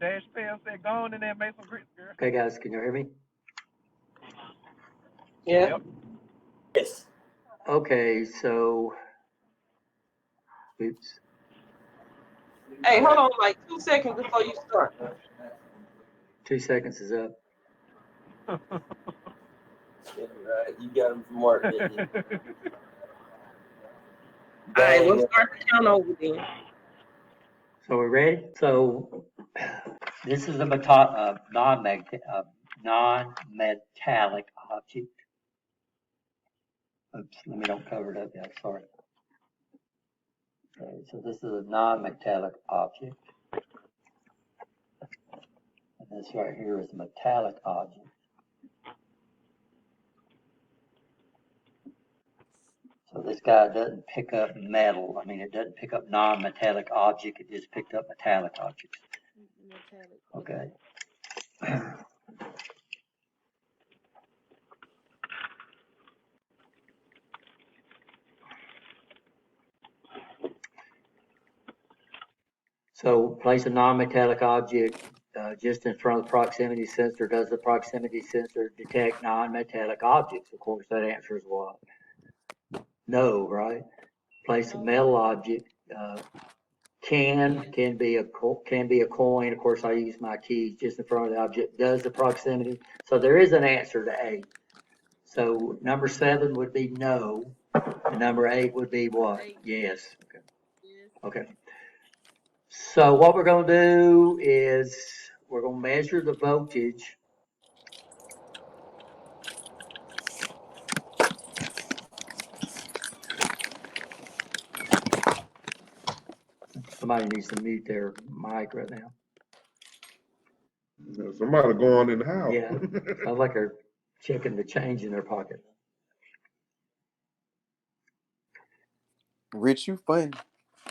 Okay, guys, can you hear me? Yeah. Yep. Yes. Okay, so, oops, Hey, hold on like 2 seconds before you start. 2 seconds is up. Yeah, right. You got him from work, didn't you? All right, we'll start the count over then. So we're ready? So this is a non-metallic object. Oops, let me don't cover it up yet, sorry. Okay, so this is a non-metallic object. And this right here is a metallic object. So this guy doesn't pick up metal. I mean, it doesn't pick up non-metallic object. It just picked up metallic objects. Okay. So place a non-metallic object just in front of the proximity sensor. Does the proximity sensor detect non-metallic objects? Of course, that answer is what? No, right? Place a metal object. Can be a coin. Of course, I use my keys just in front of the object. Does the proximity? So there is an answer to A. So number 7 would be no, and number 8 would be what? Yes. Okay. Okay. So what we're going to do is we're going to measure the voltage. Somebody needs to mute their mic right now. Somebody going in the house. Yeah, sounds like they're checking the change in their pocket. Rich, you funny.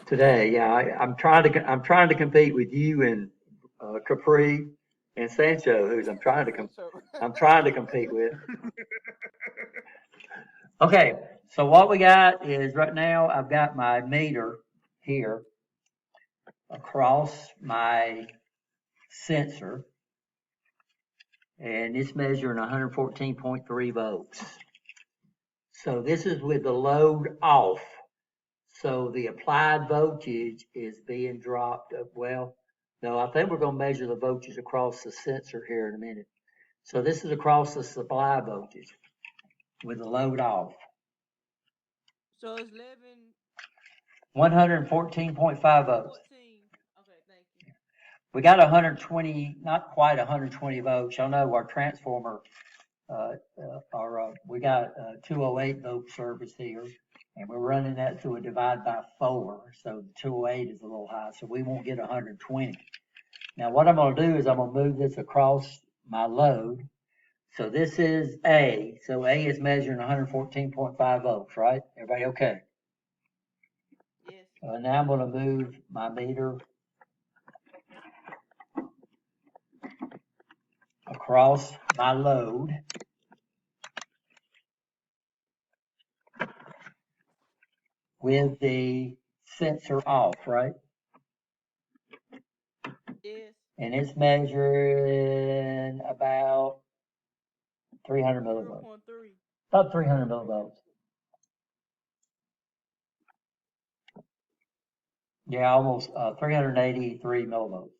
Today, yeah, I'm trying to compete with you and Capri and Sancho, who's I'm trying to compete with. Okay, so what we got is right now I've got my meter here across my sensor, and it's measuring 114.3 volts. So this is with the load off. So the applied voltage is being dropped. Well, no, I think we're going to measure the voltage across the sensor here in a minute. So this is across the supply voltage with the load off. So it's 114.5 volts. 14. Okay, thank you. We got 120, not quite 120 volts. Y'all know our transformer, we got a 208 volt service here, and we're running that through a divide by 4. So the 208 is a little high, so we won't get 120. Now what I'm going to do is I'm going to move this across my load. So this is A. So A is measuring 114.5 volts, right? Everybody okay? Yes. Now I'm going to move my meter across my load. With the sensor off, right? Yes. And it's measuring about 300 millivolts. 0.3. About 300 millivolts. Yeah, almost 383 millivolts.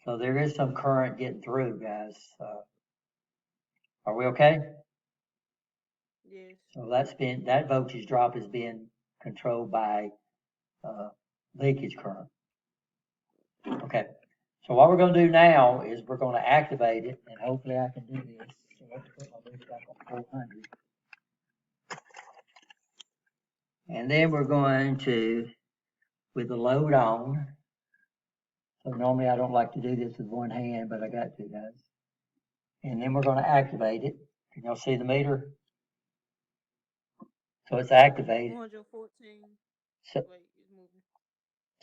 So there is some current getting through, guys. Are we okay? Yes. So that voltage drop is being controlled by leakage current. Okay. So what we're going to do now is we're going to activate it, and hopefully I can do this. So let's put my meter back on 400. And then we're going to, with the load on, so normally I don't like to do this with one hand, but I got to, guys. And then we're going to activate it. Can y'all see the meter? So it's activated. 114. So, Wait, it's moving.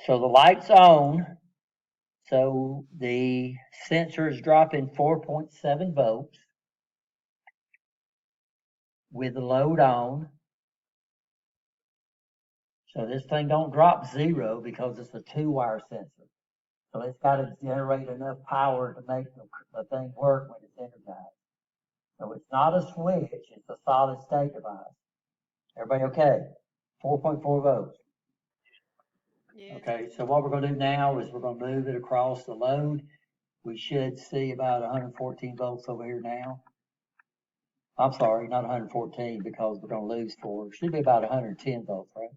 so the light's on. So the sensor is dropping 4.7 volts with the load on. So this thing don't drop 0 because it's a 2-wire sensor. So it's gotta generate enough power to make the thing work when it's energized. So it's not a switch, it's a solid state device. Everybody okay? 4.4 volts. Yes. Okay, so what we're gonna do now is we're gonna move it across the load. We should see about 114 volts over here now. I'm sorry, not 114 because we're gonna lose 4. Should be about 110 volts, right?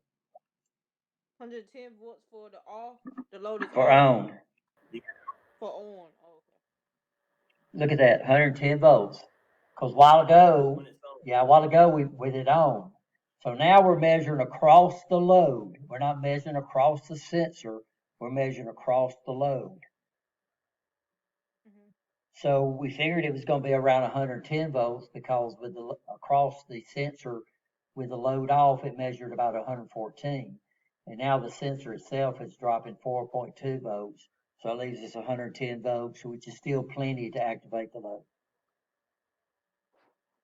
110 volts for the off. The load is For off. on. For on. Oh, okay. Look at that, 110 volts. Cause a while ago we with it on. So now we're measuring across the load. We're not measuring across the sensor. We're measuring across the load. Mhm. So we figured it was gonna be around 110 volts because with the across the sensor with the load off, it measured about 114. And now the sensor itself is dropping 4.2 volts. So it leaves us 110 volts, which is still plenty to activate the load.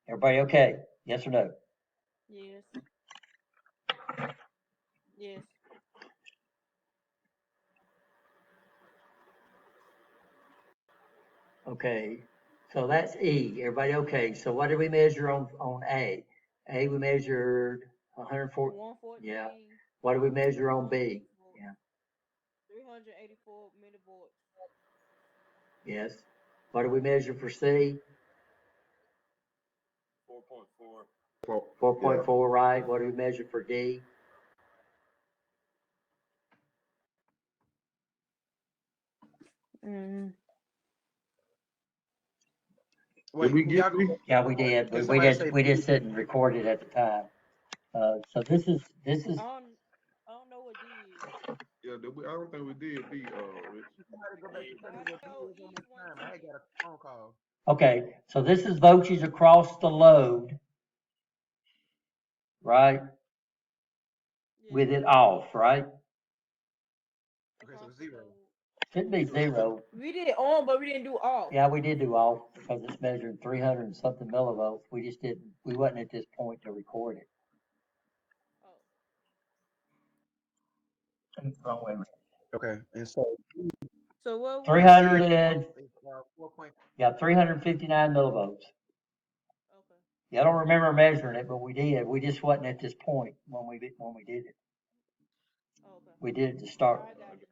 Everybody okay? Yes or no? Yes. Yes. Okay, so that's E. Everybody okay? So what did we measure on A? A, we measured 104. 114. Yeah. What did we measure on B? Yeah. 384 millivolts. Yes. What did we measure for C? 4.4. 4.4, right? What did we measure for D? Mm. Did we get these? Yeah, we did. Can somebody say We D? just didn't record it at the time. So this is I don't know what D is. Yeah, did we, I don't think we did D, Rich. Somebody go back to tell me what I know it is one E's more time. I 110. had got a phone call. okay. So this is voltage across the load, right? With Yes. it off, right? Okay, so Across the zero. load. Should be 0. We did on, but we didn't do off. Yeah, we did do off because it's measured 300 and something millivolts. We just didn't, we wasn't at this point to record it. Oh. Wrong way. Okay, and so So what? 300 and, 4.4. yeah, 359 millivolts. Okay. Yeah, I don't remember measuring it, but we did. We just wasn't at this point when we did it. Okay. We did it to start. I got it now.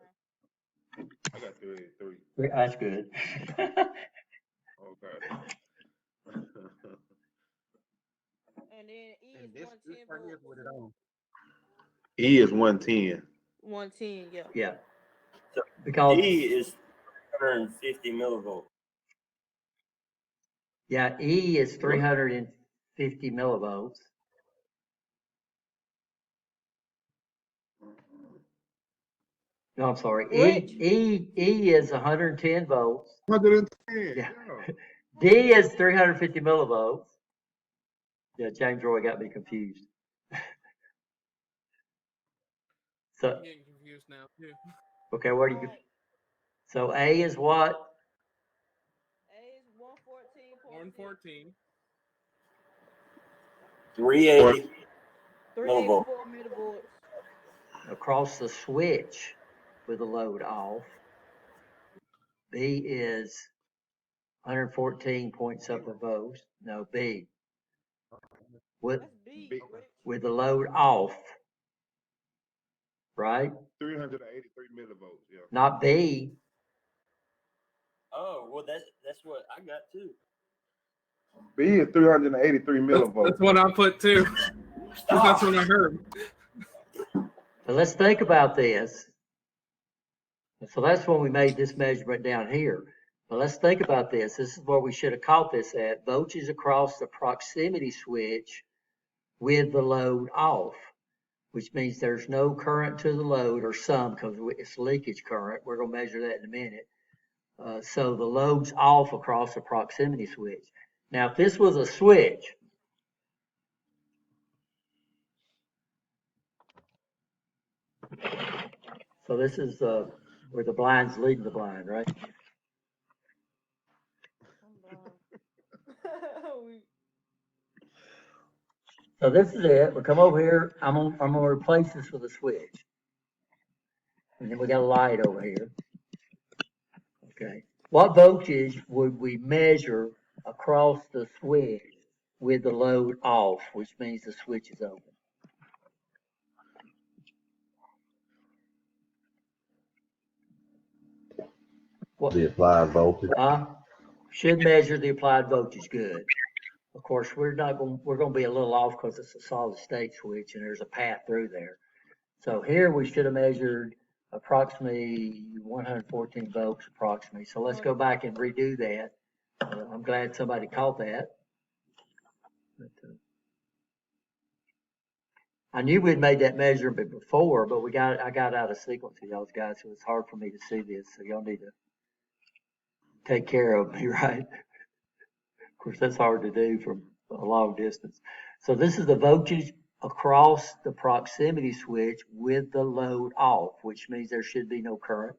I got 383. That's good. Okay. And then E And is this 110 right here is volts. what it on. E is 110. 110, yeah. Yeah. So Because, D is 350 millivolts. yeah, E is 350 millivolts. No, I'm sorry. Rich. E is 110 volts. 110. Yeah. Yeah. D is 350 millivolts. Yeah, James Roy got me confused. So, I'm getting confused now too. okay, where do you, Alright. so A is what? A is 114.6. 114. 380 384 millivolts. millivolts. Across the switch with the load off. B is 114 point something volts. No, B. With, That's B. Big. Rich. with the load off. Right? 383 millivolts. Yeah. Not B. Oh, well, that's what I got too. B is 383 millivolts. That's what I put too. That's what I heard. But let's think about this. So that's when we made this measurement down here. But let's think about this. This is where we should have caught this at. Voltage across the proximity switch with the load off, which means there's no current to the load, or some, because it's leakage current. We're going to measure that in a minute. So the load's off across the proximity switch. Now, if this was a switch, so this is where the blind's leading the blind, right? So this is it. We come over here. I'm gonna replace this with a switch, and then we got a light over here. Okay. What voltage would we measure across the switch with the load off, which means the switch is open? What, The applied voltage. should measure the applied voltage, good. Of course, we're gonna be a little off because it's a solid state switch and there's a path through there. So here we should have measured approximately 114 volts approximately. So let's go back and redo that. I'm glad somebody caught that. But, I knew we'd made that measurement before, but I got out of sequence with y'all guys, so it's hard for me to see this. So y'all need to take care of me, right? Of course, that's hard to do from a long distance. So this is the voltage across the proximity switch with the load off, which means there should be no current.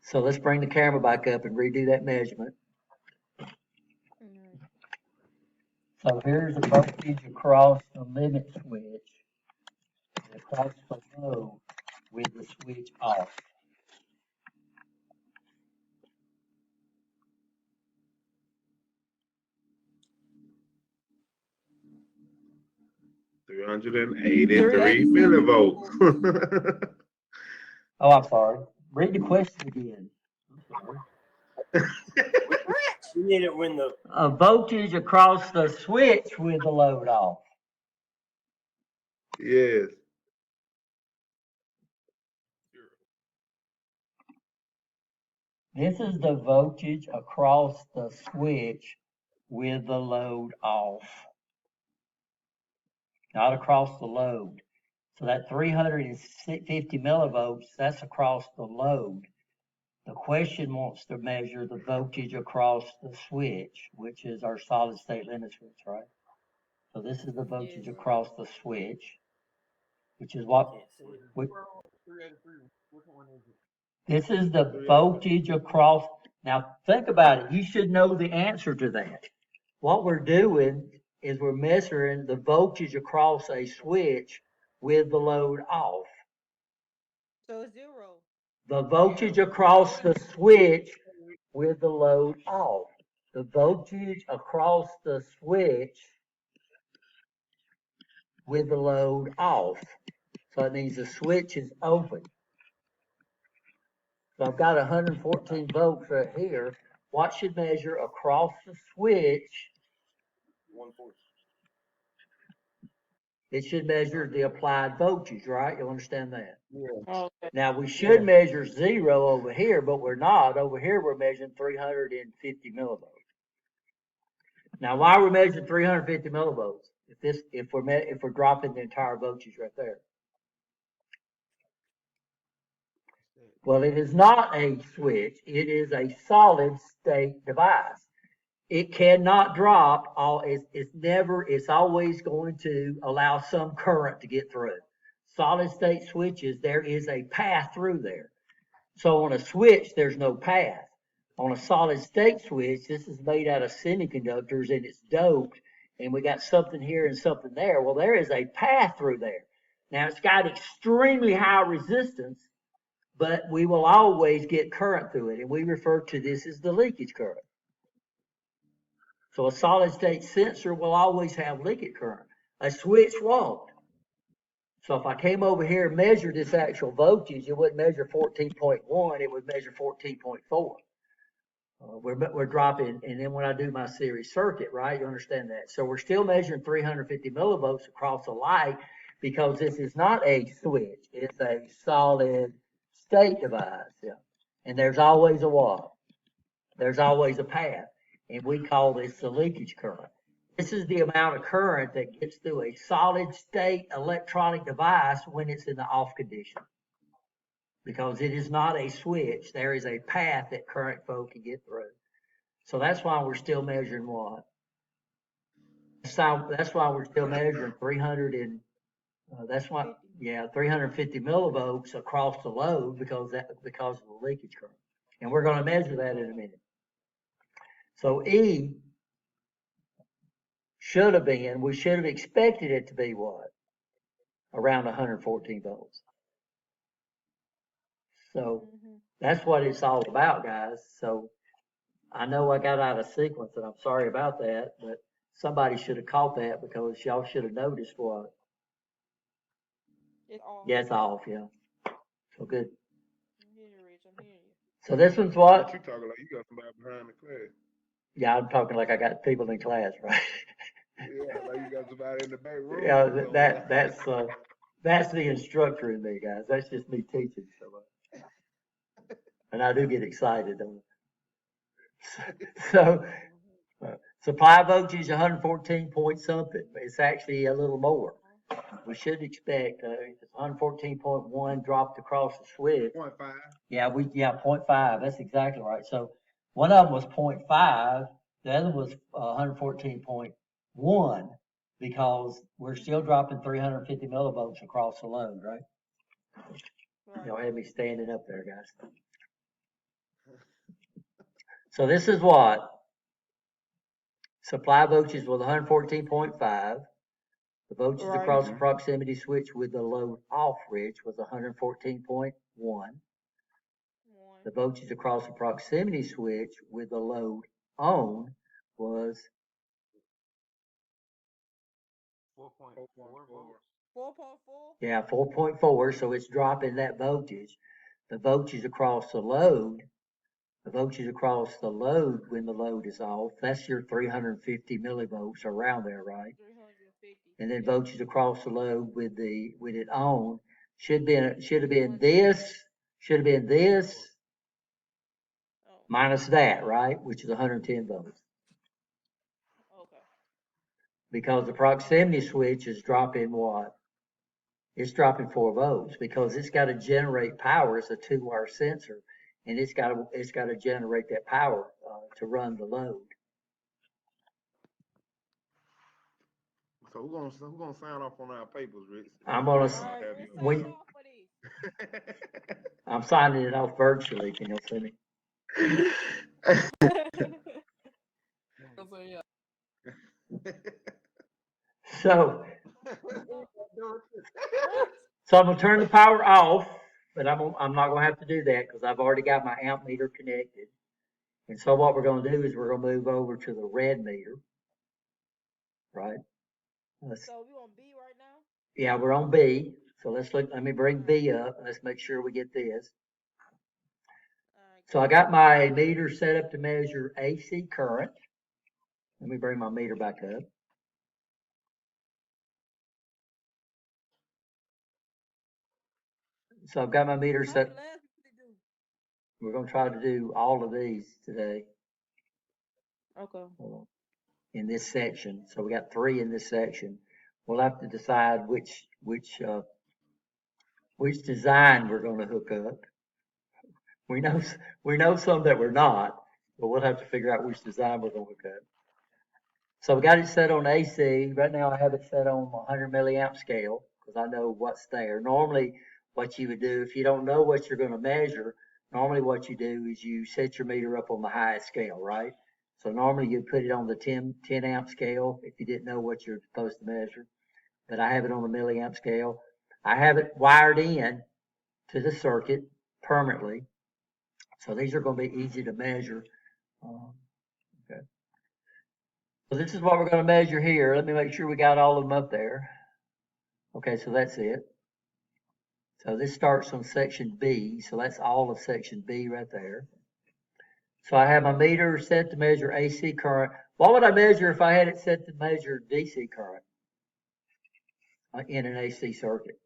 So let's bring the camera back up and redo that measurement. So here's the voltage across the limit switch and across the load with the switch off. $383 millivolts. Oh, I'm sorry. Read the question again. I'm sorry. You need it when the A voltage across the switch with the load off. Yes. This is the voltage across the switch with the load off. Not across the load. So that 350 millivolts, that's across the load. The question wants to measure the voltage across the switch, which is our solid state limit switch, right? So this is the voltage across the switch, which is what, can't see it. we- 383. Which one is it? this is the voltage across. Now think about it. You should know the answer to that. What we're doing is we're measuring the voltage across a switch with the load off. So it's 0. The voltage across the switch with the load off. The voltage across the switch with the load off. So it means the switch is open. So I've got 114 volts right here. What should measure across the switch? 140. It should measure the applied voltage, right? You understand that? Yeah. Okay. Now we should measure 0 over here, but we're not. Over here we're measuring 350 millivolts. Now why are we measuring 350 millivolts? If we're dropping the entire voltage right there. Well, it is not a switch. It is a solid state device. It cannot drop it's always going to allow some current to get through. Solid state switches, there is a path through there. So on a switch, there's no path. On a solid state switch, this is made out of semiconductors and it's doped, and we got something here and something there. Well, there is a path through there. Now it's got extremely high resistance, but we will always get current through it, and we refer to this as the leakage current. So a solid state sensor will always have leakage current. A switch won't. So if I came over here and measured this actual voltage, it wouldn't measure 14.1, it would measure 14.4. We're dropping, and then when I do my series circuit, right, you understand that. So we're still measuring 350 millivolts across the light because this is not a switch, it's a solid state device. Yeah. And there's always a what? There's always a path, and we call this the leakage current. This is the amount of current that gets through a solid state electronic device when it's in the off condition. Because it is not a switch, there is a path that current flow can get through. So that's why we're still measuring what? So that's why we're still measuring 350 millivolts across the load because of the leakage current. And we're going to measure that in a minute. So E should have been, we should have expected it to be what? Around 114 volts. So Mhm. that's what it's all about, guys. So I know I got out of sequence and I'm sorry about that, but somebody should have caught that because y'all should have noticed what. It's off. Yeah, it's off, yeah. So good. I'm hearing you, Rich. I'm hearing you. So this one's What what? you talking like you got somebody behind the class? Yeah, I'm talking like I got people in class, right? Yeah, like you got somebody in the back room. Yeah, somewhere. that's the instructor in me, guys. That's just me teaching. So, and I do get excited, don't I? So, supply voltage 114 point something. It's actually a little more. We should expect, it's 114.1 dropped across the switch. 0.5. Yeah, 0.5. That's exactly right. So one of them was 0.5, the other was 114.1 because we're still dropping 350 millivolts across the load, right? Right. Y'all had me standing up there, guys. So this is what supply voltage was 114.5. The voltage Right. across the proximity switch with the load off, Rich, was 114.1. One. The voltage across the proximity switch with the load on was 4.4 volts. 4.4. yeah 4.4. So it's dropping that voltage. The voltage across the load, when the load is off, that's your 350 millivolts around there, right? 350. And then Yeah. voltage across the load with it on should have been this Oh. minus that, right? Which is 110 volts. Okay. Because the proximity switch is dropping what? It's dropping 4 volts because it's got to generate power. It's a 2-wire sensor, and it's got to generate that power to run the load. So who gonna sign off on our papers, Rich? I'm gonna All s- right. have Who you- when- signed off for this? I'm signing it off virtually. Can you see me? I'll say, yeah. So I'm gonna turn the power off, but I'm not gonna have to do that because I've already got my amp meter connected. And so what we're gonna do is we're gonna move over to the red meter, right? So we on B right now? Yeah, we're on B. So let me bring B up. Let's make sure we get this. All right. So I got my meter set up to measure AC current. Let me bring my meter back up. So I've got my meter How set. many last we do? We're gonna try to do all of these today Okay. in this section. So we got 3 in this section. We'll have to decide which design we're gonna hook up. We know some that we're not, but we'll have to figure out which design we're gonna hook up. So we got it set on AC. Right now I have it set on 100 milliamp scale because I know what's there. Normally what you would do if you don't know what you're going to measure, normally what you do is you set your meter up on the highest scale, right? So normally you put it on the 10 amp scale if you didn't know what you're supposed to measure. But I have it on the milliamp scale. I have it wired in to the circuit permanently. So these are going to be easy to measure. Okay. So this is what we're going to measure here. Let me make sure we got all of them up there. Okay, so that's it. So this starts on section B. So that's all of section B right there. So I have my meter set to measure AC current. What would I measure if I had it set to measure DC current in an AC circuit?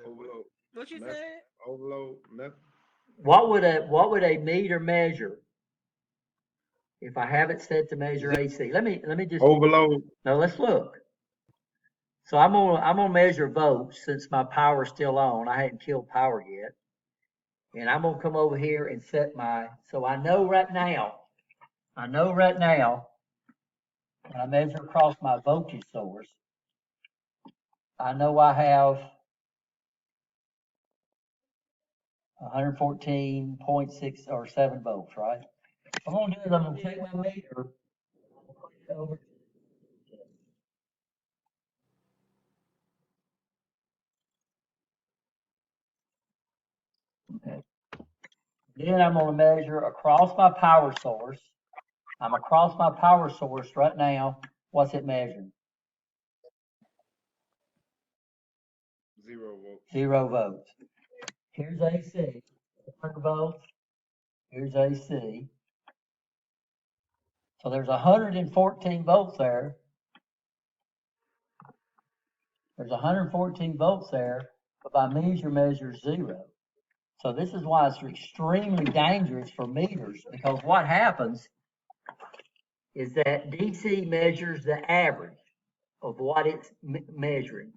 Overload. What you Nothing. said? Overload. Nothing. What would a meter measure if I have it set to measure AC? Let me just Overload. no. Let's look. So I'm gonna measure volts since my power's still on. I hadn't killed power yet. And I'm gonna come over here and set so I know right now, when I measure across my voltage source, I know I have 114.6 or 7 volts, right? What I'm gonna do is I'm gonna take my meter over. Then I'm gonna measure across my power source. I'm across my power source right now. What's it measuring? 0 volts. 0 volts. Here's AC, 100 volts. Here's AC. So there's 114 volts there. There's 114 volts there, but my measure 0. So this is why it's extremely dangerous for meters, because what happens is that DC measures the average of what it's measuring.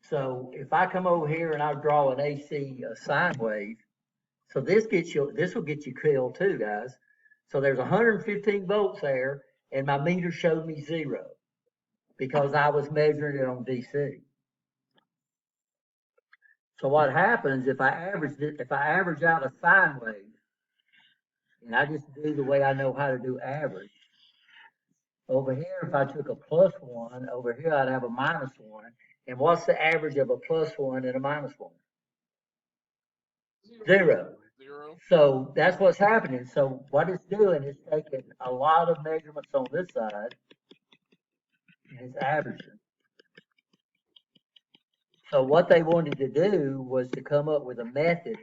So if I come over here and I draw an AC sine wave, so this will get you killed too, guys. So there's 115 volts there, and my meter showed me 0 because I was measuring it on DC. So what happens if I average out a sine wave, and I just do the way I know how to do average. Over here, if I took a +1, over here I'd have a -1. And what's the average of a +1 and a -1? 0. 0. So that's what's happening. So what it's doing is taking a lot of measurements on this side and it's averaging. So what they wanted to do was to come up with a method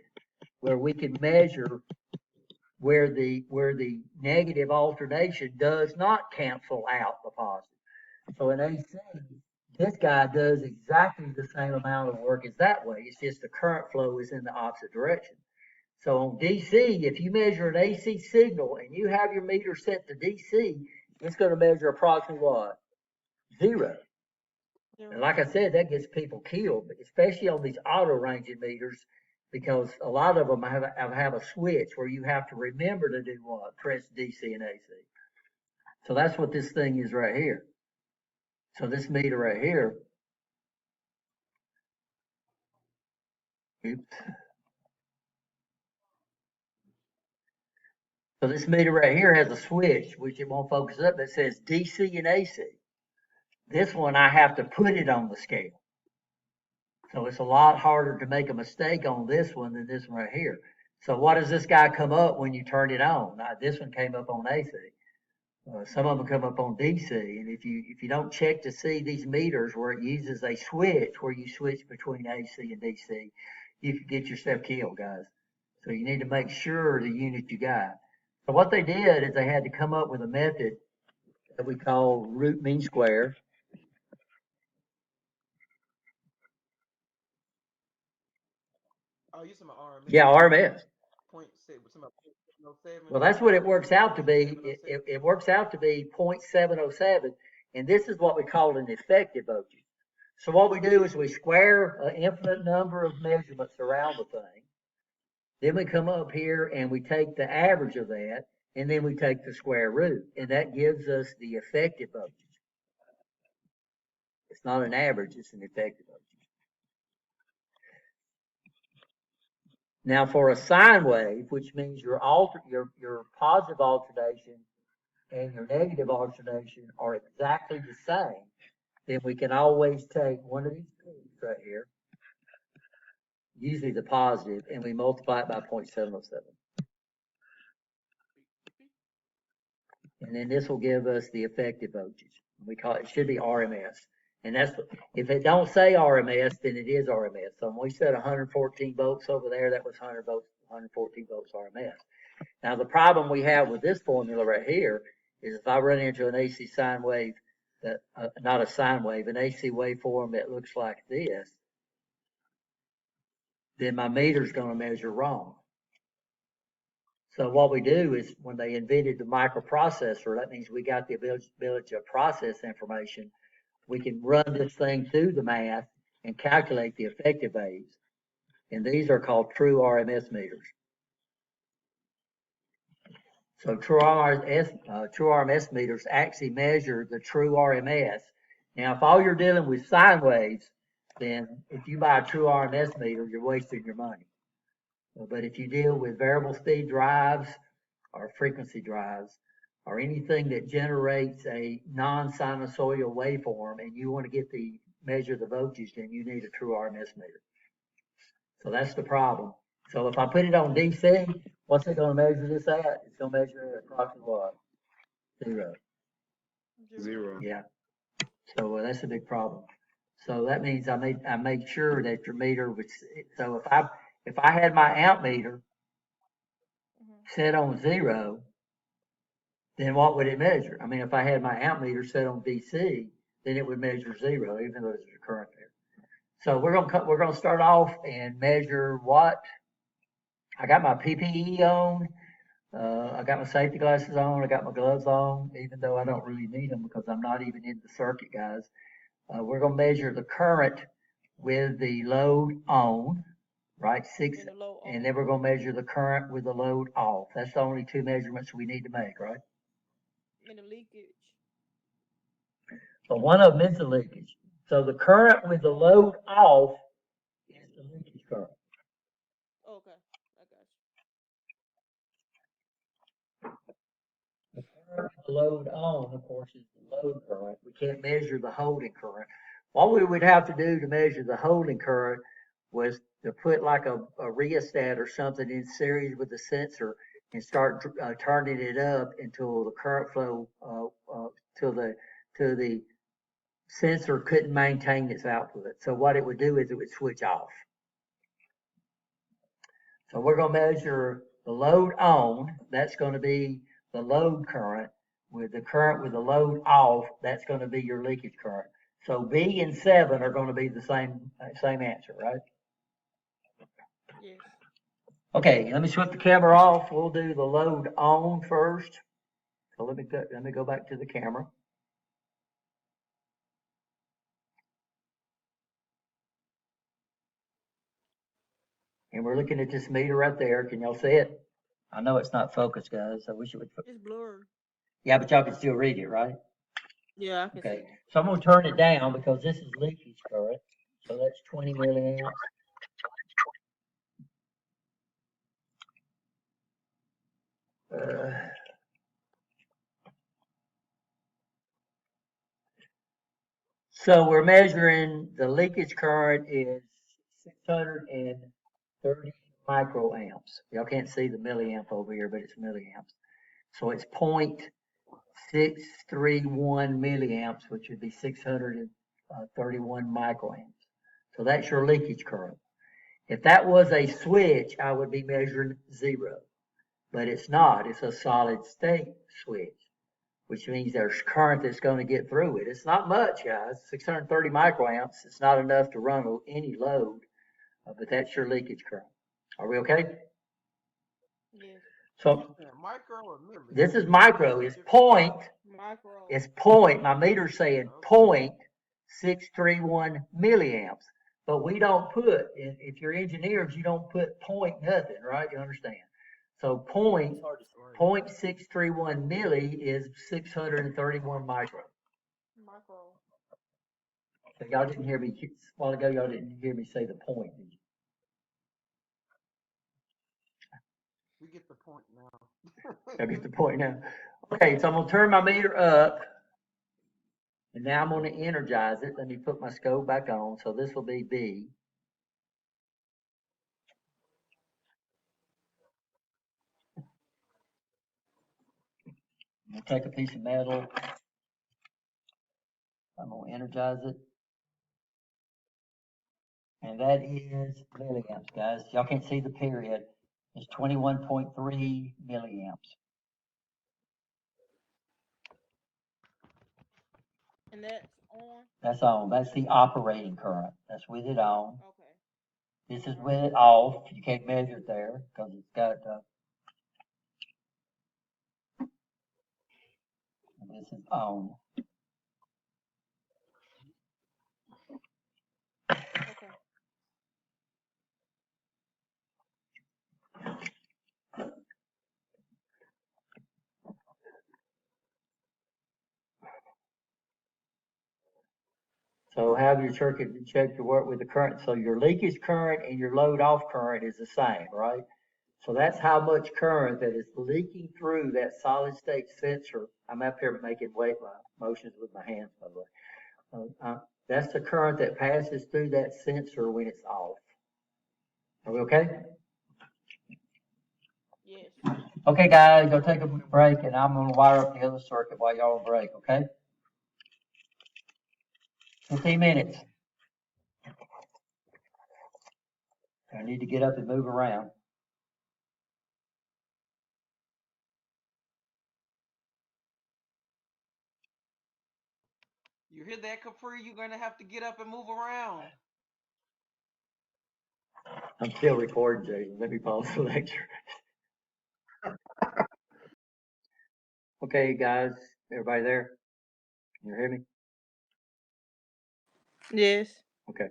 where we can measure where the negative alternation does not cancel out the positive. So in AC, this guy does exactly the same amount of work as that way. It's just the current flow is in the opposite direction. So on DC, if you measure an AC signal and you have your meter set to DC, it's going to measure approximately what? 0. And like I said, that gets people killed, especially on these auto ranging meters, because a lot of them have a switch where you have to remember to do what? Press DC and AC. So that's what this thing is right here. So this meter right here, oops. So this meter right here has a switch, which it won't focus up, that says DC and AC. This one, I have to put it on the scale. So it's a lot harder to make a mistake on this one than this one right here. So what does this guy come up when you turn it on? Now, this one came up on AC. Some of them come up on DC. And if you don't check to see these meters where it uses a switch, where you switch between AC and DC, you can get yourself killed, guys. So you need to make sure the unit you got. So what they did is they had to come up with a method that we call root mean square. Oh, you talking about RMS? Yeah, RMS. 0.6. We're talking about 0.7. Well, that's what it works out to be. It works out to be 0.707, and this is what we call an effective voltage. So what we do is we square an infinite number of measurements around the thing. Then we come up here and we take the average of that, and then we take the square root, and that gives us the effective voltage. It's not an average, it's an effective voltage. Now for a sine wave, which means your positive alternation and your negative alternation are exactly the same, then we can always take one of these peaks right here, usually the positive, and we multiply it by 0.707. And then this will give us the effective voltage. It should be RMS. And that's, if it don't say RMS, then it is RMS. So when we said 114 volts over there, that was 100 volts, 114 volts RMS. Now the problem we have with this formula right here is if I run into an AC sine wave, not a sine wave, an AC waveform that looks like this, then my meter's going to measure wrong. So what we do is when they invented the microprocessor, that means we got the ability to process information. We can run this thing through the math and calculate the effective waves. And these are called true RMS meters. So true RMS meters actually measure the true RMS. Now, if all you're dealing with sine waves, then if you buy a true RMS meter, you're wasting your money. But if you deal with variable speed drives or frequency drives, or anything that generates a non-sinusoidal waveform and you want to measure the voltage, then you need a true RMS meter. So that's the problem. So if I put it on DC, What's it gonna measure this at? It's gonna measure at approximately what? 0. Zero. Yeah. So that's a big problem. So that means I made sure that your meter was, so if I had my amp meter set on 0, then what would it measure? I mean, if I had my amp meter set on DC, then it would measure 0, even though there's a current there. So we're gonna start off and measure what? I got my PPE on. I got my safety glasses on. I got my gloves on, even though I don't really need them because I'm not even in the circuit, guys. We're gonna measure the current with the load on, right? And then we're gonna measure the current with the load off. That's the only 2 measurements we need to make, right? And the leakage. But one of them is the leakage. So the current with the load off is the leakage current. Okay, I got The current with the load on, of course, is the load current. We can't measure the holding current. What we would have to do to measure the holding current was to put like a rheostat or something in series with the sensor and start turning it up until the current flow, till the sensor couldn't maintain its output. So what it would do is it would switch off. So we're going to measure the load on. That's going to be the load current. With the current with the load off, that's going to be your leakage current. So B and 7 are going to be the same answer, right? you. Yes. Okay, let me switch the camera off. We'll do the load on first. So let me go back to the camera. And we're looking at this meter right there. Can y'all see it? I know it's not focused, guys. I wish it would. It's blurred. Yeah, but y'all can still read it, right? Yeah, I can Okay. see. So I'm gonna turn it down because this is leakage current. So that's 20 milliamps. So we're measuring the leakage current is 630 microamps. Y'all can't see the milliamp over here, but it's milliamps. So it's 0.631 milliamps, which would be 631 microamps. So that's your leakage current. If that was a switch, I would be measuring 0, but it's not. It's a solid state switch, which means there's current that's going to get through it. It's not much, guys. 630 microamps. It's not enough to run any load, but that's your leakage current. Are we okay? Yes. So Yeah, micro or milli? this is micro. It's point. Micro. It's point. My meter's saying 0.631 milliamps. But we don't put, if you're engineers, you don't put point nothing, right? You understand? So point It's hard to say. 0.631 milli is 631 micro. Micro. So y'all didn't hear me, a while ago, y'all didn't hear me say the point, did you? We get the point now. Y'all get the point now? Okay, so I'm gonna turn my meter up. And now I'm gonna energize it. Let me put my scope back on. So this will be B. I'm gonna take a piece of metal. I'm gonna energize it. And that is milliamps, guys. Y'all can't see the period. It's 21.3 milliamps. And that's on. That's on. That's the operating current. That's with it on. Okay. This is with it off. You can't measure it there because it's got, and this is on. Okay. So have your circuit check to work with the current. So your leakage current and your load off current is the same, right? So that's how much current that is leaking through that solid state sensor. I'm up here making weight motions with my hands, by the way. That's the current that passes through that sensor when it's off. Are we okay? Yes. Okay, guys, go take a break and I'm gonna wire up the other circuit while y'all break, okay? 15 minutes. I need to get up and move around. You hear that, Capri? You're gonna have to get up and move around. I'm still recording, Jason. Let me pause the lecture. Okay, guys, everybody there? Can you hear me? Yes. Okay.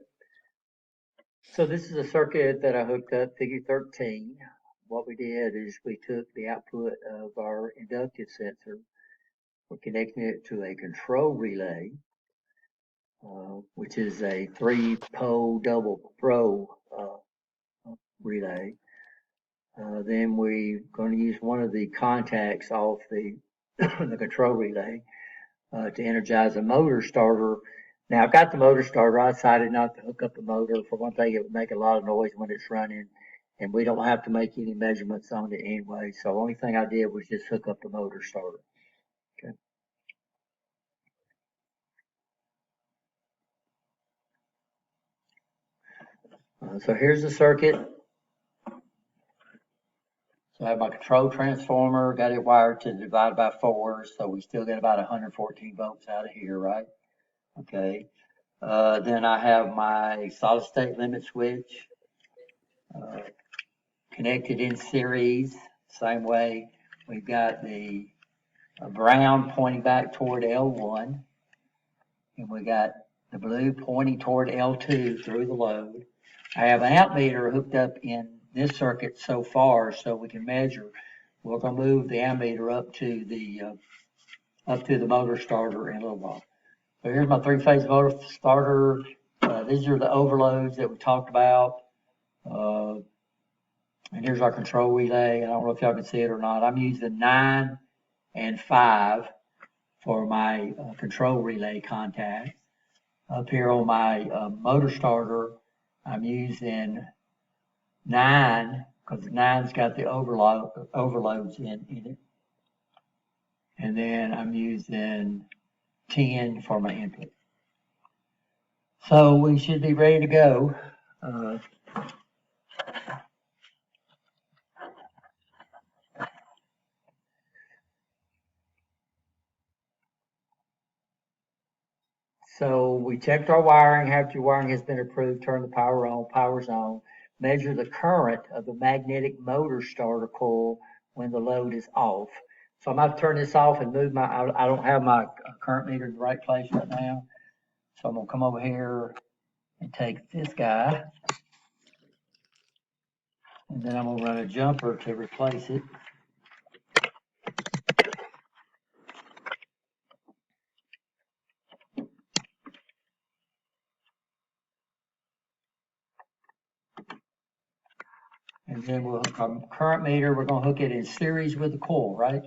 So this is a circuit that I hooked up, figure 13. What we did is we took the output of our inductive sensor, we're connecting it to a control relay, which is a 3-pole double throw relay. Then we're going to use one of the contacts off the the control relay to energize a motor starter. Now I've got the motor starter. I decided not to hook up the motor. For one thing, it would make a lot of noise when it's running, and we don't have to make any measurements on it anyway. So the only thing I did was just hook up the motor starter. Okay. So here's the circuit. So I have my control transformer, got it wired to divide by 4, so we still get about 114 volts out of here, right? Okay. Then I have my solid state limit switch connected in series. Same way, we've got the brown pointing back toward L1, and we got the blue pointing toward L2 through the load. I have an amp meter hooked up in this circuit so far, so we can measure. We're gonna move the amp meter up to the motor starter in a little while. So here's my 3-phase motor starter. These are the overloads that we talked about. And here's our control relay. I don't know if y'all can see it or not. I'm using 9 and 5 for my control relay contacts. Up here on my motor starter, I'm using 9 because 9's got the overloads in it. And then I'm using 10 for my input. So we should be ready to go. So we checked our wiring. After your wiring has been approved, turn the power on, power's on. Measure the current of the magnetic motor starter coil when the load is off. So I'm going to turn this off and move I don't have my current meter in the right place right now. So I'm going to come over here and take this guy. And then I'm going to run a jumper to replace it. And then we'll hook our current meter. We're going to hook it in series with the coil, right?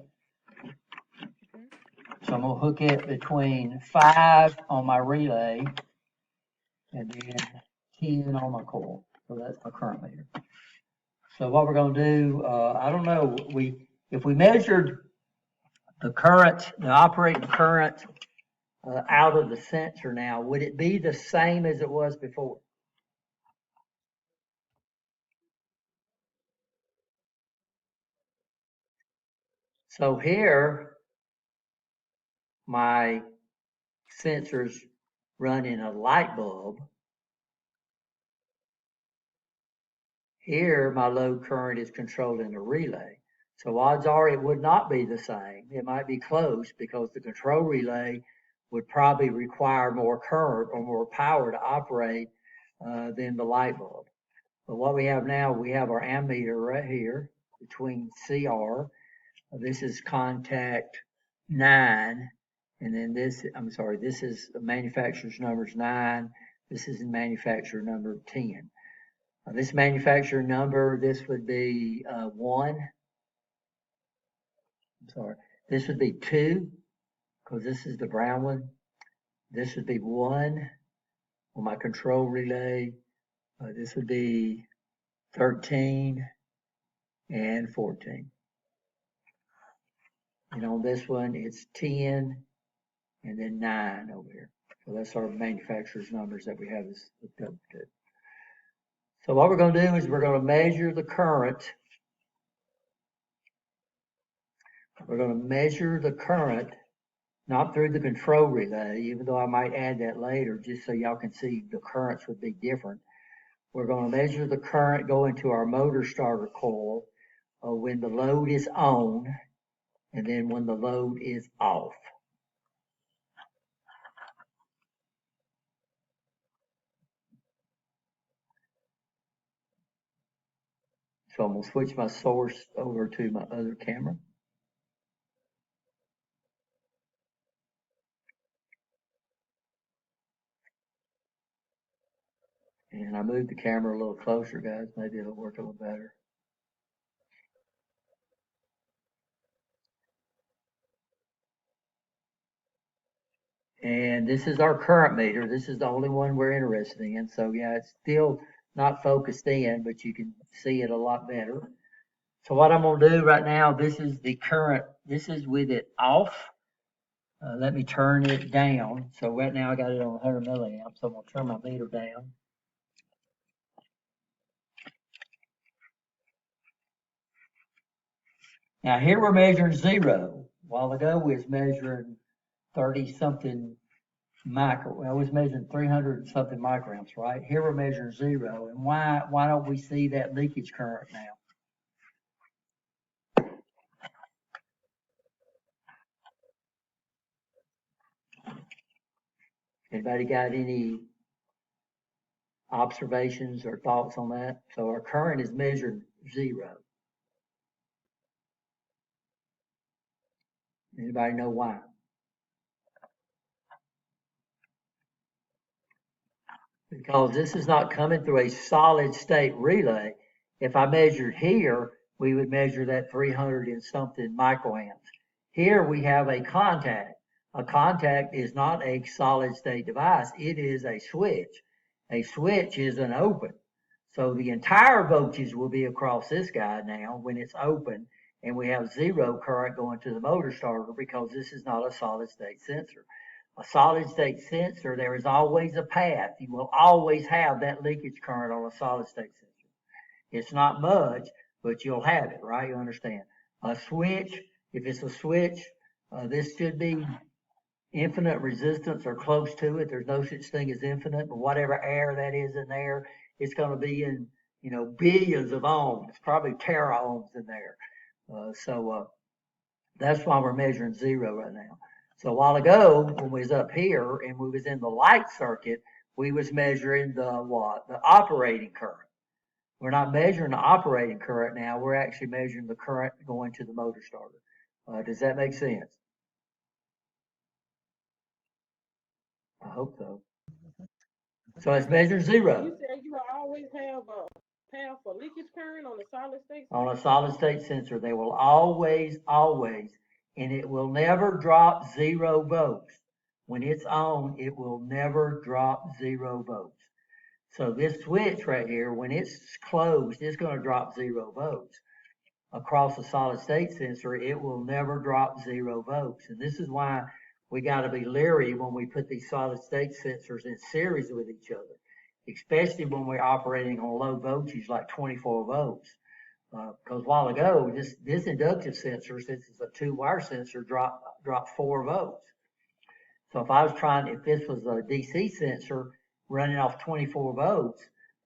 So I'm going to hook it between 5 on my relay and then 10 on my coil. So that's my current meter. So what we're going to do, I don't know, if we measured the current, the operating current out of the sensor now, would it be the same as it was before? So here, my sensor's running a light bulb. Here, my load current is controlling a relay. So odds are it would not be the same. It might be close because the control relay would probably require more current or more power to operate than the light bulb. But what we have now, we have our ammeter right here between CR. This is contact 9. And then this, this is manufacturer's numbers 9. This is manufacturer number 10. This manufacturer number, this would be 1. This would be 2, because this is the brown one. This would be 1 on my control relay. This would be 13 and 14. And on this one, it's 10 and then 9 over here. So that's our manufacturer's numbers that we have this hooked up to. So what we're going to do is we're going to measure the current. We're going to measure the current, not through the control relay, even though I might add that later, just so y'all can see the currents would be different. We're going to measure the current going to our motor starter coil when the load is on and then when the load is off. So I'm going to switch my source over to my other camera. And I moved the camera a little closer, guys. Maybe it'll work a little better. And this is our current meter. This is the only one we're interested in. So yeah, it's still not focused in, but you can see it a lot better. So what I'm going to do right now, this is the current. This is with it off. Let me turn it down. So right now I got it on 100 milliamps. So I'm going to turn my meter down. Now here we're measuring 0. A while ago we was measuring 30 something micro. I was measuring 300 something microamps, right? Here we're measuring 0. And why don't we see that leakage current now? Anybody got any observations or thoughts on that? So our current is measured 0. Anybody know why? Because this is not coming through a solid state relay. If I measured here, we would measure that 300 and something microamps. Here we have a contact. A contact is not a solid state device. It is a switch. A switch is an open. So the entire voltage will be across this guy now when it's open, and we have 0 current going to the motor starter because this is not a solid state sensor. A solid state sensor, there is always a path. You will always have that leakage current on a solid state sensor. It's not much, but you'll have it, right? You understand? A switch, if it's a switch, this should be infinite resistance or close to it. There's no such thing as infinite, but whatever air that is in there, it's going to be in, billions of ohms, probably tera ohms in there. So that's why we're measuring 0 right now. So a while ago, when we was up here and we was in the light circuit, we was measuring the what? The operating current. We're not measuring the operating current now. We're actually measuring the current going to the motor starter. Does that make sense? I hope so. So it's measured 0. You said you will always have a path for leakage current on the solid state? On a solid state sensor, they will always, and it will never drop 0 volts. When it's on, it will never drop 0 volts. So this switch right here, when it's closed, it's going to drop 0 volts. Across a solid state sensor, it will never drop 0 volts. And this is why we got to be leery when we put these solid state sensors in series with each other, especially when we're operating on low voltage like 24 volts. Because a while ago, this inductive sensor, since it's a 2-wire sensor, dropped 4 volts. So if this was a DC sensor running off 24 volts,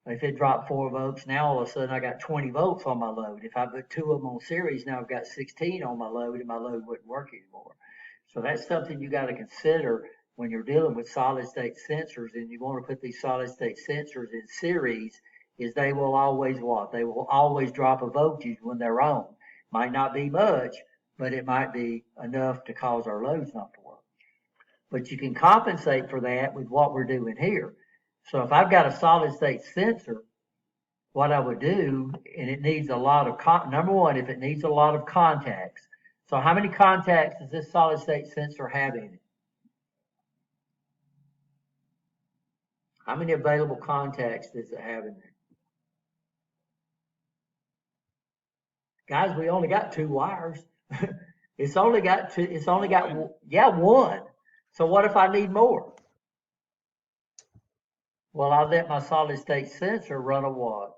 if it dropped 4 volts, now all of a sudden I got 20 volts on my load. If I put 2 of them on series, now I've got 16 on my load, and my load wouldn't work anymore. So that's something you got to consider when you're dealing with solid state sensors, and you want to put these solid state sensors in series, is they will always what? They will always drop a voltage when they're on. Might not be much, but it might be enough to cause our loads not to work. But you can compensate for that with what we're doing here. So if I've got a solid state sensor, what I would do, and it needs a lot of, number one, if it needs a lot of contacts. So how many contacts does this solid state sensor have in it? How many available contacts does it have in there? Guys, we only got 2 wires. It's only got two, it's only got, yeah, one. So what if I need more? Well, I let my solid state sensor run a what?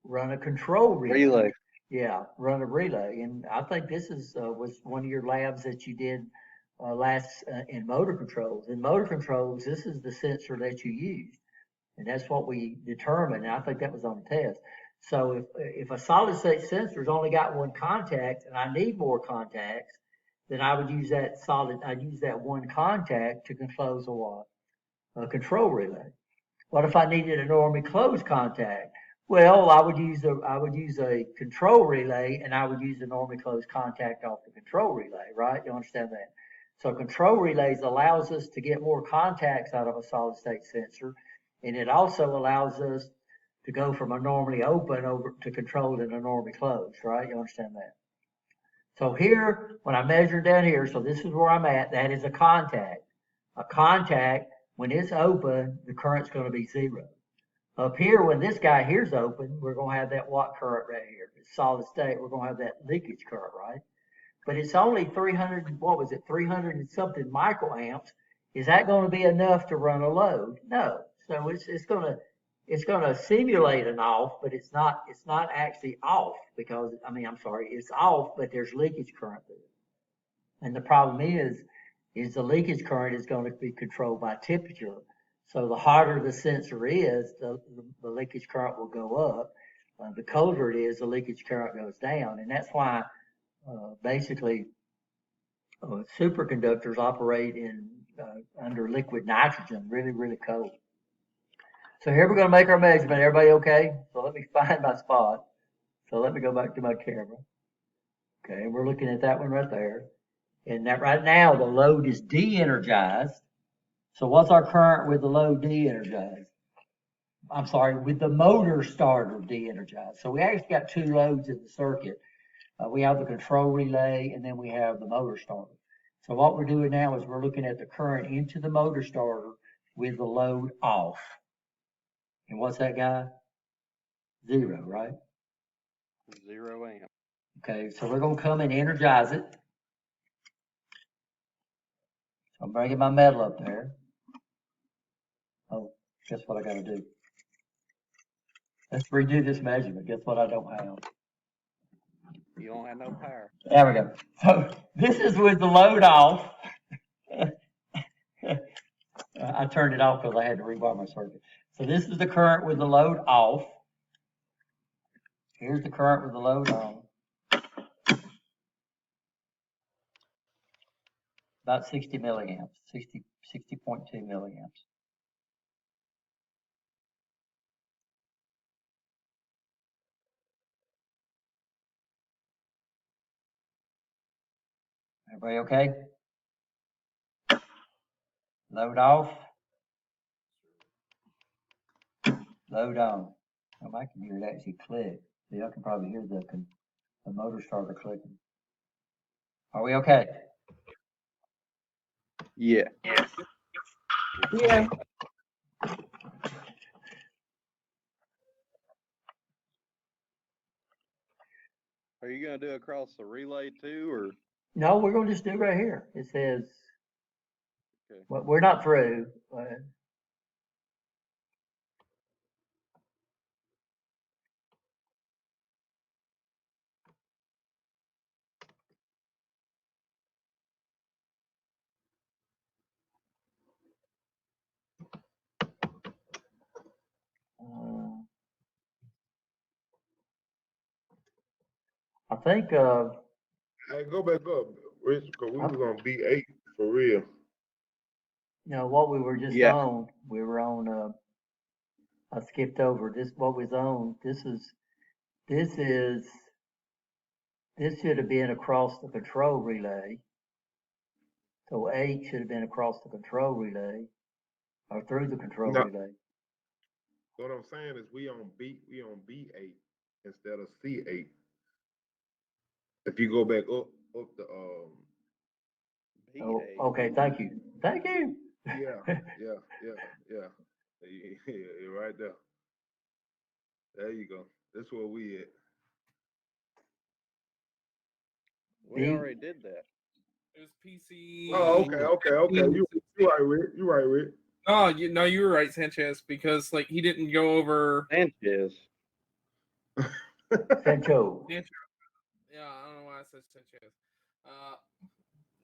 Run a control relay. Relay. Yeah, run a relay. And I think this was one of your labs that you did last in motor controls. In motor controls, this is the sensor that you use. And that's what we determined. And I think that was on the test. So if a solid state sensor's only got one contact and I need more contacts, then I would use I'd use that one contact to close a what? A control relay. What if I needed a normally closed contact? Well, I would use a control relay and I would use a normally closed contact off the control relay, right? You understand that? So control relays allows us to get more contacts out of a solid state sensor, and it also allows us to go from a normally open over to controlled and a normally closed, right? You understand that? So here, when I measure down here, so this is where I'm at, that is a contact. A contact, when it's open, the current's going to be 0. Up here, when this guy here's open, we're going to have that what current right here? It's solid state, we're going to have that leakage current, right? But it's only 300, what was it, 300 and something microamps. Is that going to be enough to run a load? No. So it's going to simulate an off, but it's not actually off because, it's off, but there's leakage current there. And the problem is the leakage current is going to be controlled by temperature. So the hotter the sensor is, the leakage current will go up. The colder it is, the leakage current goes down. And that's why basically superconductors operate in under liquid nitrogen, really, really cold. So here we're going to make our measurement. Everybody okay? So let me find my spot. So let me go back to my camera. Okay, we're looking at that one right there. And that right now the load is de-energized. So what's our current with the load de-energized? I'm sorry, with the motor starter de-energized. So we actually got two loads in the circuit. We have the control relay and then we have the motor starter. So what we're doing now is we're looking at the current into the motor starter with the load off. And what's that guy? 0, right? 0 amp. Okay, so we're going to come and energize it. So I'm bringing my metal up there. Oh, guess what I got to do? Let's redo this measurement. Guess what I don't have? You don't have no power. There we go. So this is with the load off. I turned it off because I had to rewire my circuit. So this is the current with the load off. Here's the current with the load on. About 60 milliamps, 60.2 milliamps. Everybody okay? Load off. Load on. Oh, I can hear it actually click. See, I can probably hear the motor starter clicking. Are we okay? Yeah. Yeah. Are you gonna do it across the relay too, or? No, we're going to just do it right here. It says, Okay. well, we're not through. I think, Hey, go back up, Rich, because we was on B8 for real. what we were just Yeah. on, we were on, I skipped over this, what was on, this should have been across the control relay. So 8 should have been across the control relay or through the control No. relay. What I'm saying is we on B8 instead of C8. If you go back up the Oh, B8. okay, thank you. Thank you. yeah. You're right there. There you go. That's where we at. We B. already did that. It was PC. Oh, okay. You right, Rick. You right, Rick. Oh, you were right, Sanchez, because like he didn't go over. Sanchez. Sancho. Yeah, I don't know why I said Sanchez.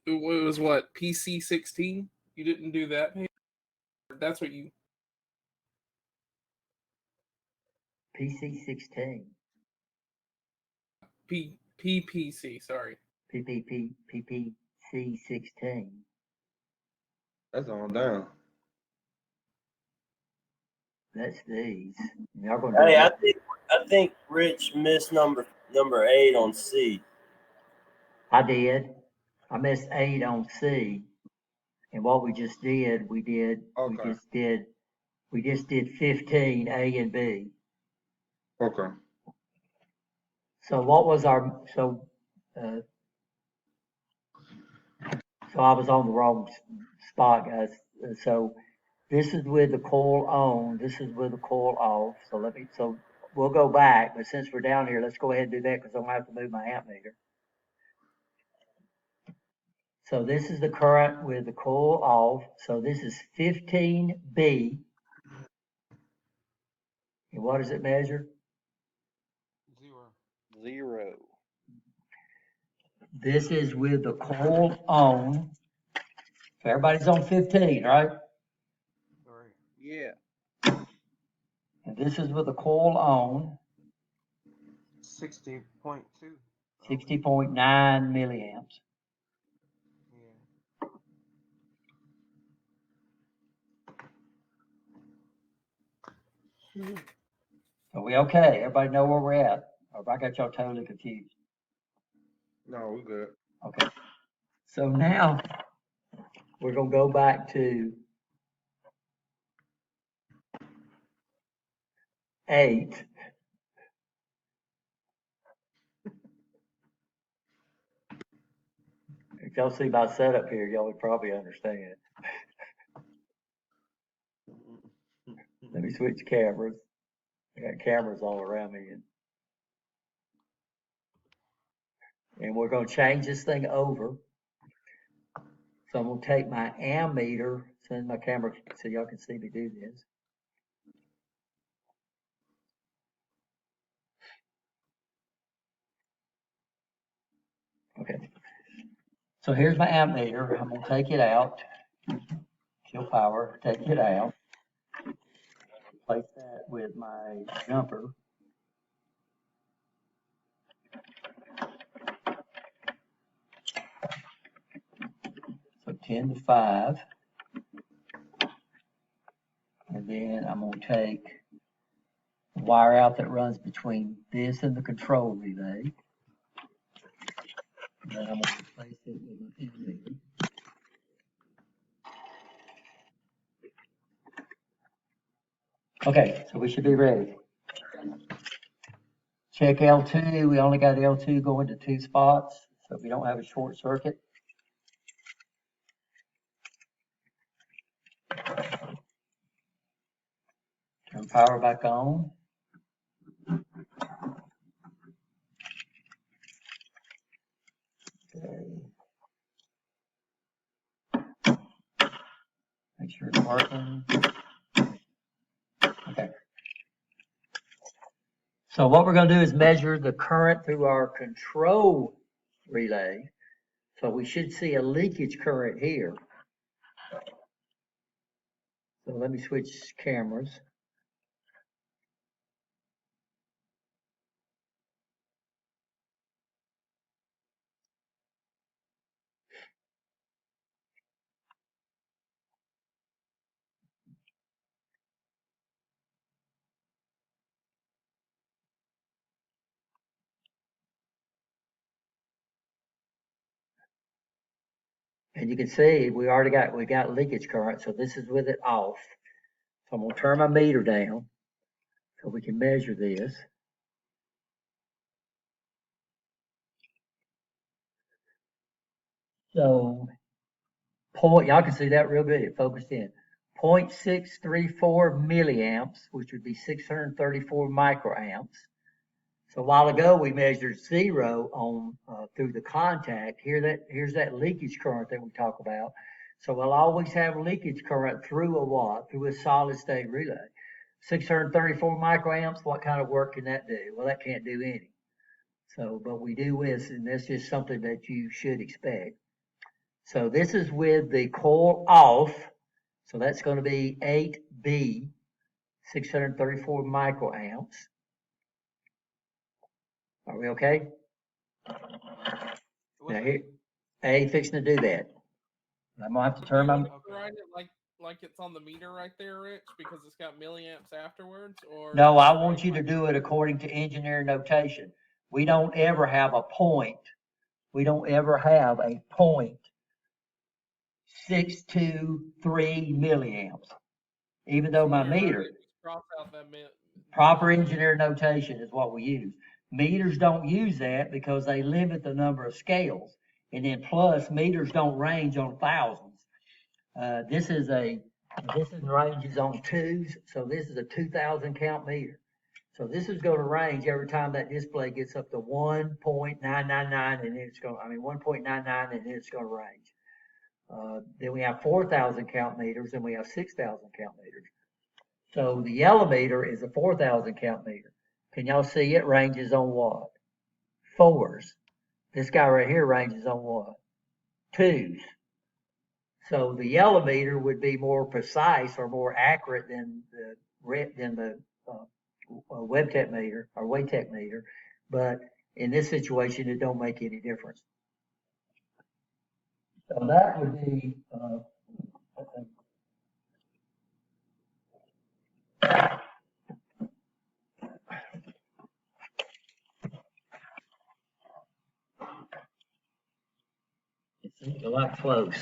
It was what PC 16. You didn't do that. That's what you. PC 16. PPC. Sorry. PPC 16. That's on down. That's these. Y'all gonna Hey, do I think Rich missed number 8 on C. I did. I missed 8 on C. And what we just did, Okay. we just did 15, A and B. Okay. So what was so I was on the wrong spot, guys. So this is with the coil on, this is with the coil off. So we'll go back, but since we're down here, let's go ahead and do that because I'm gonna have to move my amp meter. So this is the current with the coil off. So this is 15B. And what does it measure? 0. This is with the coil on. So everybody's on 15, right? Yeah. And this is with the coil on. 60.2. 60.9 milliamps. Are we okay? Everybody know where we're at? Or if I got y'all totally confused? No, we good. Okay. So now we're gonna go back to 8. If y'all see my setup here, y'all would probably understand. Let me switch cameras. I got cameras all around me. And we're gonna change this thing over. So I'm gonna take my ammeter, send my camera so y'all can see me do this. Okay. So here's my ammeter. I'm gonna take it out. Kill power, take it out. Replace that with my jumper. So 10 to 5. And then I'm gonna take the wire out that runs between this and the control relay. And then I'm gonna replace it with my ammeter. Okay, so we should be ready. Check L2, we only got L2 going to 2 spots, so we don't have a short circuit. Turn power back on. Okay. Make sure it's working. Okay. So what we're gonna do is measure the current through our control relay. So we should see a leakage current here. So let me switch cameras. And you can see we got leakage current, so this is with it off. So I'm gonna turn my meter down so we can measure this. So y'all can see that real good, it focused in. 0.634 milliamps, which would be 634 microamps. So a while ago, we measured 0 on, through the contact. Here's that leakage current that we talk about. So we'll always have leakage current through a what? Through a solid state relay. 634 microamps, what kind of work can that do? Well, that can't do any. So, but we do this, and that's just something that you should expect. So this is with the coil off. So that's going to be 8B, 634 microamps. Are we okay? What's Now that? here, A fixing to do that. I'm gonna have to turn my, You want to write it like it's on the meter right there, Rich, because it's got milliamps afterwards, or no, I want you to do it according to engineer notation. We don't ever have a point. We don't ever have a 0.623 milliamps. Even though my meter, Just cross out that proper engineer notation is what we use. Meters don't use that because they limit the number of scales. And then plus meters don't range on thousands. This ranges on twos. So this is a 2,000 count meter. So this is going to range every time that display gets up to 1.999 and it's going, 1.99 and then it's going to range. Then we have 4,000 count meters and we have 6,000 count meters. So the yellow meter is a 4,000 count meter. Can y'all see it ranges on what? 4s. This guy right here ranges on what? 2s. So the yellow meter would be more precise or more accurate than the WebTech meter or WATEC meter, but in this situation, it don't make any difference. So that would be, it's a lot close.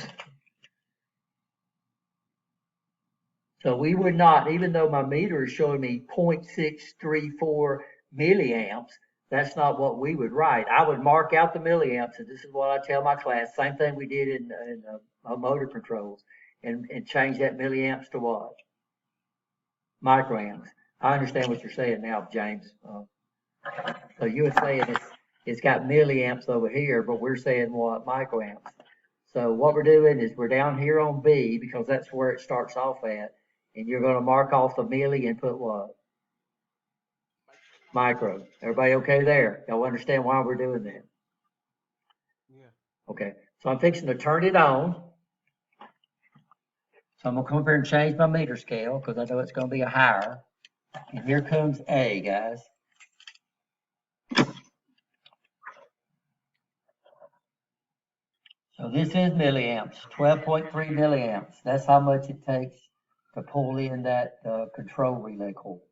So we would not, even though my meter is showing me 0.634 milliamps, that's not what we would write. I would mark out the milliamps, and this is what I tell my class. Same thing we did in motor controls, and change that milliamps to what? Microamps. I understand what you're saying now, James. So you were saying it's got milliamps over here, but we're saying what? Microamps. So what we're doing is we're down here on B because that's where it starts off at. And you're going to mark off the milli and put what? Micro. Everybody okay there? Y'all understand why we're doing that? Yeah. Okay. So I'm fixing to turn it on. So I'm going to come up here and change my meter scale because I know it's going to be a higher. And here comes A, guys. So this is milliamps, 12.3 milliamps. That's how much it takes to pull in that control relay cord.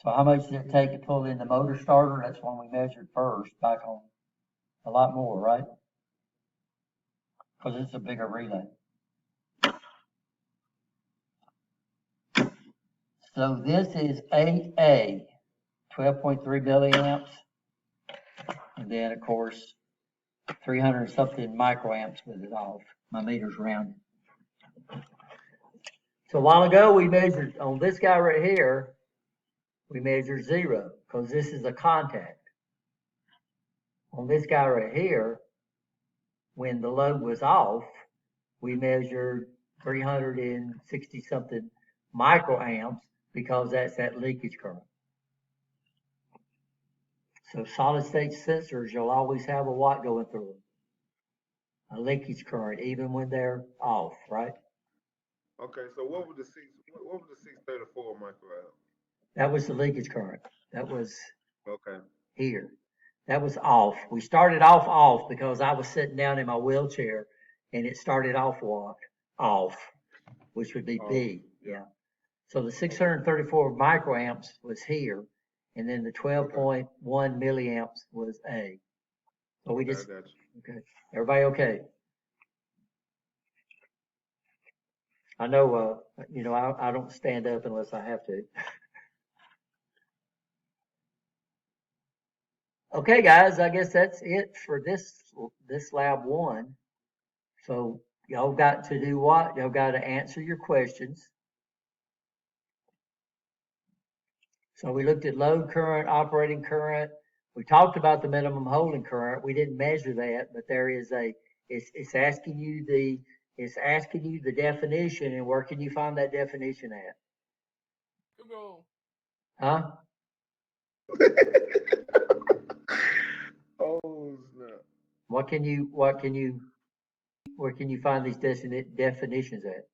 So how much did it take to pull in the motor starter? That's one we measured first, back on a lot more, right? Because it's a bigger relay. So this is 8A, 12.3 milliamps. And then, of course, 300 something microamps with it off. My meter's rounded. So a while ago, we measured on this guy right here, we measured 0 because this is a contact. On this guy right here, when the load was off, we measured 360 something microamps because that's that leakage current. So solid state sensors, you'll always have a watt going through them. A leakage current, even when they're off, right? Okay, so what was the 634 microamp? That was the leakage current. That was Okay. here. That was off. We started off because I was sitting down in my wheelchair and it started off what? Off, which would be B. Yeah. So the 634 microamps was here, and then the 12.1 milliamps was A. So we just, okay. Everybody okay? I know, I don't stand up unless I have to. Okay, guys, I guess that's it for this lab 1. So y'all got to do what? Y'all got to answer your questions. So we looked at load current, operating current. We talked about the minimum holding current. We didn't measure that, but there is it's asking you the definition, and where can you find that definition at? Google. Huh? Oh, snap. Where can you find these definitions at?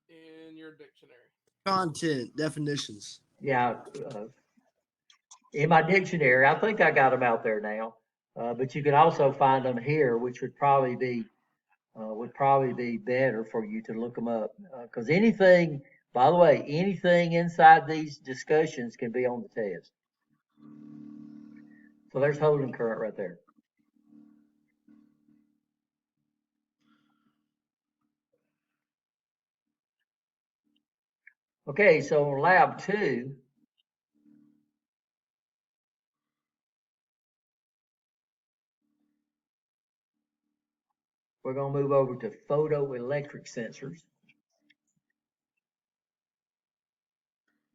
In your dictionary. Content definitions. Yeah, in my dictionary, I think I got them out there now. But you can also find them here, which would probably be better for you to look them up. Because anything, by the way, anything inside these discussions can be on the test. So there's holding current right there. Okay, so on lab 2, we're going to move over to photoelectric sensors.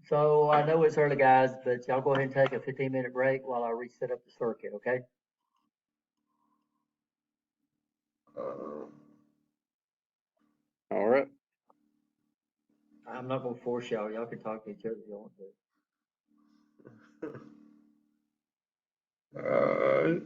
So I know it's early, guys, but y'all go ahead and take a 15-minute break while I reset up the circuit, okay? All right. I'm not going to force y'all. Y'all can talk to each other if you want to. Alright.